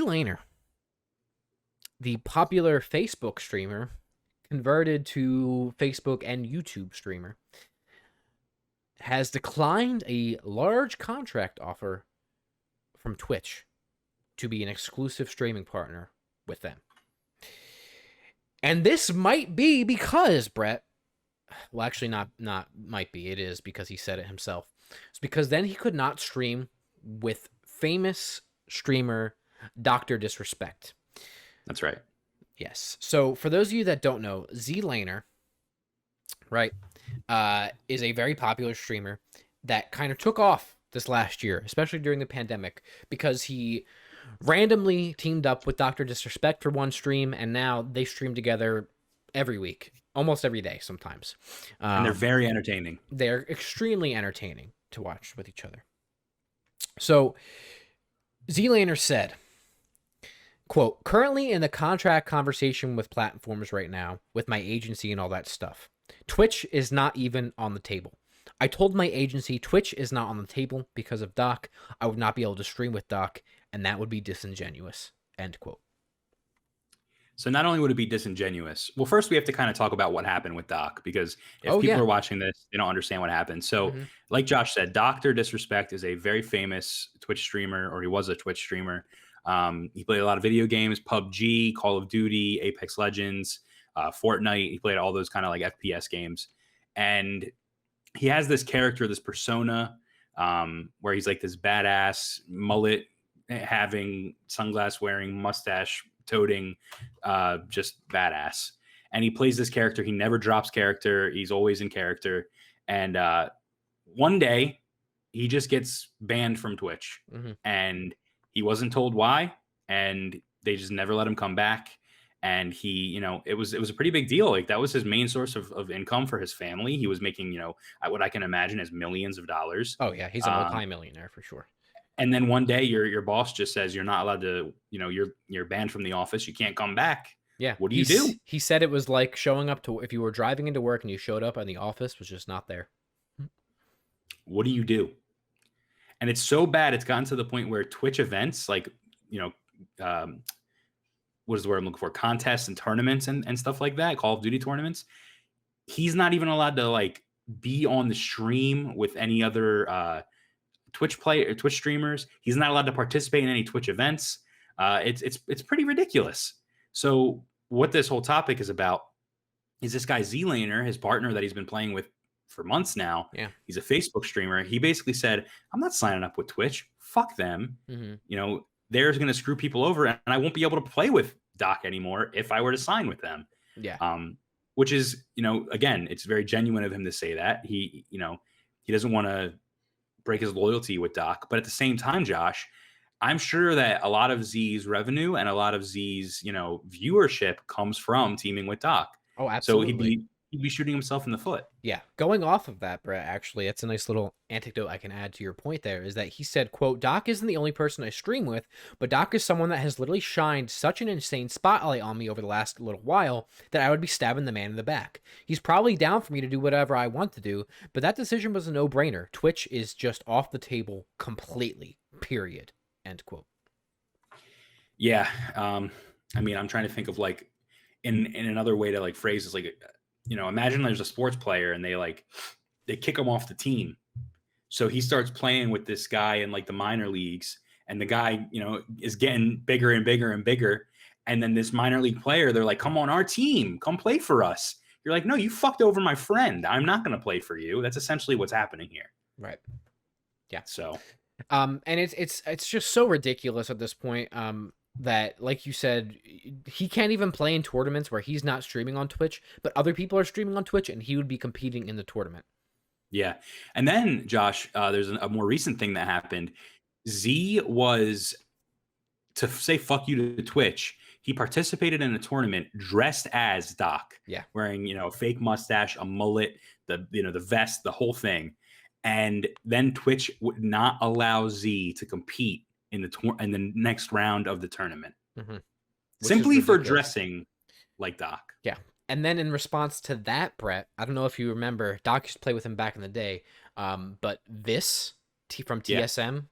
ZLaner, the popular Facebook streamer, converted to Facebook and YouTube streamer, has declined a large contract offer from Twitch to be an exclusive streaming partner with them. And this might be because, Brett, well, actually not might be, it is because he said it himself. It's because then he could not stream with famous streamer Dr. Disrespect. That's right. Yes. So for those of you that don't know, ZLaner, right, is a very popular streamer that kind of took off this last year, especially during the pandemic, because he randomly teamed up with Dr. Disrespect for one stream, and now they stream together every week, almost every day sometimes. And they're very entertaining. They're extremely entertaining to watch with each other. So ZLaner said, quote, currently in the contract conversation with platforms right now, with my agency and all that stuff. Twitch is not even on the table. I told my agency Twitch is not on the table because of Doc. I would not be able to stream with Doc, and that would be disingenuous, end quote. So not only would it be disingenuous, well, first we have to kind of talk about what happened with Doc, because if people are watching this, they don't understand what happened. So like Josh said, Dr. Disrespect is a very famous Twitch streamer, or he was a Twitch streamer. He played a lot of video games, PUBG, Call of Duty, Apex Legends, Fortnite. He played all those kind of like FPS games. And he has this character, this persona, where he's like this badass mullet having, sunglass wearing, mustache toting, just badass. And he plays this character. He never drops character. He's always in character. And one day he just gets banned from Twitch, and he wasn't told why, and they just never let him come back. And he, you know, it was a pretty big deal. Like, that was his main source of income for his family. He was making, you know, what I can imagine as millions of dollars. Oh yeah, he's a multi-millionaire for sure. And then one day your boss just says you're not allowed to, you know, you're banned from the office. You can't come back. Yeah. What do you do? He said it was like showing up to, if you were driving into work and you showed up and the office was just not there. What do you do? And it's so bad, it's gotten to the point where Twitch events, like, you know, what is the word I'm looking for? Contests and tournaments and stuff like that, Call of Duty tournaments. He's not even allowed to like be on the stream with any other Twitch streamers. He's not allowed to participate in any Twitch events. It's pretty ridiculous. So what this whole topic is about is this guy ZLaner, his partner that he's been playing with for months now. Yeah. He's a Facebook streamer. He basically said, I'm not signing up with Twitch. Fuck them. You know, they're going to screw people over, and I won't be able to play with Doc anymore if I were to sign with them. Yeah. Which is, you know, again, it's very genuine of him to say that. He, you know, he doesn't want to break his loyalty with Doc. But at the same time, Josh, I'm sure that a lot of Z's revenue and a lot of Z's, you know, viewership comes from teaming with Doc. Oh, absolutely. So he'd be shooting himself in the foot. Yeah. Going off of that, Brett, actually, it's a nice little anecdote I can add to your point there, is that he said, quote, Doc isn't the only person I stream with, but Doc is someone that has literally shined such an insane spotlight on me over the last little while that I would be stabbing the man in the back. He's probably down for me to do whatever I want to do, but that decision was a no-brainer. Twitch is just off the table completely, period, end quote. Yeah. I mean, I'm trying to think of like in another way to like phrase this, like, you know, imagine there's a sports player and they kick him off the team. So he starts playing with this guy in like the minor leagues, and the guy, you know, is getting bigger and bigger and bigger. And then this minor league player, they're like, come on our team, come play for us. You're like, no, you fucked over my friend. I'm not going to play for you. That's essentially what's happening here. Right. Yeah. So, and it's just so ridiculous at this point. That, like you said, he can't even play in tournaments where he's not streaming on Twitch, but other people are streaming on Twitch, and he would be competing in the tournament. Yeah. And then, Josh, there's a more recent thing that happened. Z was, to say fuck you to Twitch, he participated in a tournament dressed as Doc. Yeah. Wearing, you know, a fake mustache, a mullet, the vest, the whole thing. And then Twitch would not allow Z to compete in the next round of the tournament, simply for dressing like Doc. Yeah. And then in response to that, Brett, I don't know if you remember, Doc used to play with him back in the day, but this from TSM,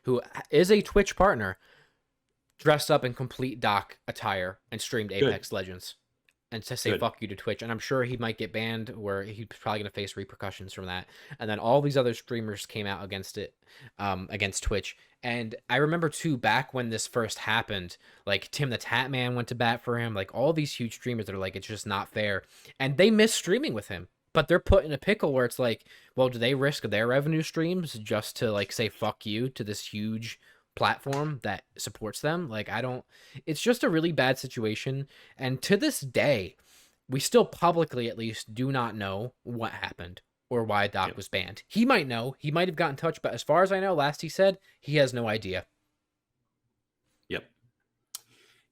who is a Twitch partner, dressed up in complete Doc attire and streamed Good. Apex Legends and to say Good. fuck you to Twitch. And I'm sure he might get banned, where he's probably going to face repercussions from that. And then all these other streamers came out against it, against Twitch. And I remember too, back when this first happened, like Tim the Tatman went to bat for him, like all these huge streamers that are like, it's just not fair. And they miss streaming with him. But they're put in a pickle where it's like, well, do they risk their revenue streams just to like say fuck you to this huge platform that supports them? Like, I don't, it's just a really bad situation. And to this day, we still publicly at least do not know what happened or why Doc was banned. He might know, he might have gotten in touch, but as far as I know, last he said, he has no idea. Yep.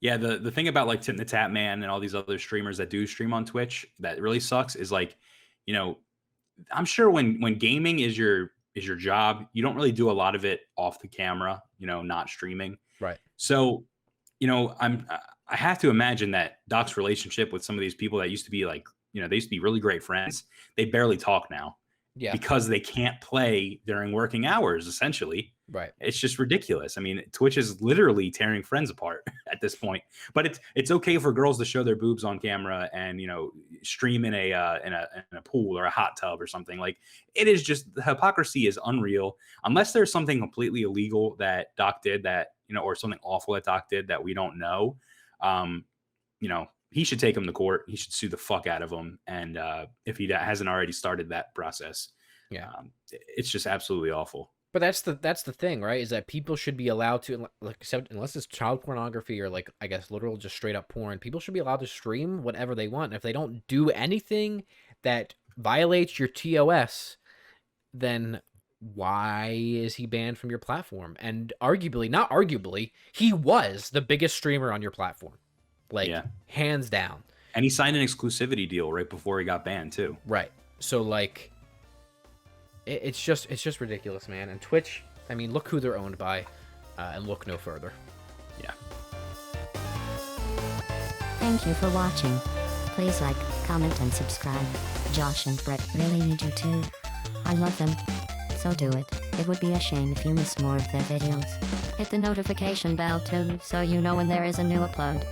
Yeah, the thing about like Tim the Tap Man and all these other streamers that do stream on Twitch that really sucks is like, you know, I'm sure when gaming is your job, you don't really do a lot of it off the camera, you know, not streaming. Right. So, you know, I have to imagine that Doc's relationship with some of these people that used to be like, you know, they used to be really great friends. They barely talk now. Yeah. Because they can't play during working hours, essentially. Right. It's just ridiculous. I mean, Twitch is literally tearing friends apart at this point. But it's okay for girls to show their boobs on camera and, you know, stream in a pool or a hot tub or something. Like, it is just, the hypocrisy is unreal. Unless there's something completely illegal that Doc did that, you know, or something awful that Doc did that we don't know. You know, he should take him to court. He should sue the fuck out of him. And if he hasn't already started that process, it's just absolutely awful. But that's the thing, right? Is that people should be allowed to, like, except unless it's child pornography or like, I guess, literal just straight up porn, people should be allowed to stream whatever they want. And if they don't do anything that violates your TOS, then why is he banned from your platform? And arguably, not arguably, he was the biggest streamer on your platform. Like, hands down. And he signed an exclusivity deal right before he got banned too. Right. So like, it's just ridiculous, man. And Twitch, I mean, look who they're owned by, and look no further. Yeah. Thank you for watching. Please like, comment, and subscribe. Josh and Brett really need you too. I love them. So do it. It would be a shame if you miss more of their videos. Hit the notification bell too, so you know when there is a new upload.